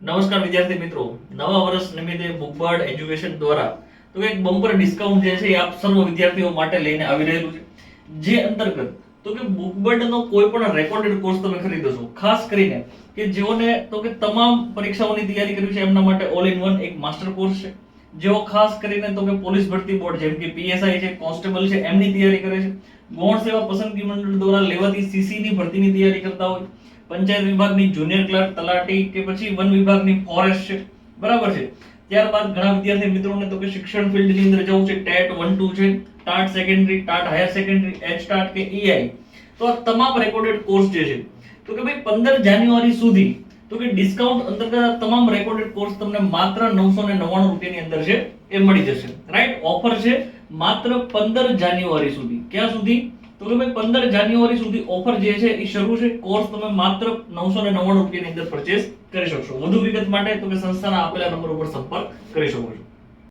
નમસ્કાર વિદ્યાર્થી મિત્રો, નવા વર્ષ નિમિત્તે બુકબર્ડ એજ્યુકેશન દ્વારા તો એક બમ્પર ડિસ્કાઉન્ટ જે છે એ આપ સર્વ વિદ્યાર્થીઓ માટે લઈને આવી રહેલું છે, જે અંતર્ગત તો કે બુકબર્ડનો કોઈ પણ રેકોર્ડેડ કોર્સ તમે ખરીદો છો, ખાસ કરીને કે જેઓને તો કે તમામ પરીક્ષાઓની તૈયારી કરવી છે એમના માટે ઓલ ઇન વન એક માસ્ટર કોર્સ છે। જેઓ ખાસ કરીને તો કે પોલીસ ભરતી બોર્ડ જેમ કે પીએસઆઈ છે, કોન્સ્ટેબલ છે, એમની તૈયારી કરે છે, ગૌણ સેવા પસંદગી મંડળ દ્વારા લેવાતી સીસી ની ભરતીની તૈયારી કરતા હોય, પંચાયત વિભાગની જુનિયર ક્લર્ક, તલાટી કે પછી વન વિભાગની ફોરેસ્ટ છે, બરાબર છે। ત્યારબાદ ઘણા વિદ્યાર્થી મિત્રોને તો કે શિક્ષણ ફિલ્ડની અંદર જવું છે, ટેટ 1 2 છે, TAT secondary, TAT higher secondary, H TAT કે ઈઆઈ, તો આ તમામ રેકોર્ડેડ કોર્સ જે છે તો કે ભાઈ 15 જાન્યુઆરી સુધી તો કે ડિસ્કાઉન્ટ અંતર્ગત તમામ રેકોર્ડેડ કોર્સ તમને માત્ર 999 રૂપિયાની અંદર છે એ મળી જશે, રાઈટ। ઓફર છે માત્ર 15 જાન્યુઆરી સુધી। ક્યાં સુધી? તો કે ભાઈ 15 જાન્યુઆરી સુધી ઓફર જે છે એ શરૂ છે। કોર્સ તમે માત્ર 999 રૂપિયાની અંદર પરચેસ કરી શકશો। વધુ વિગત માટે તો કે સંસ્થાના આપેલા નંબર ઉપર સંપર્ક કરી શકો છો।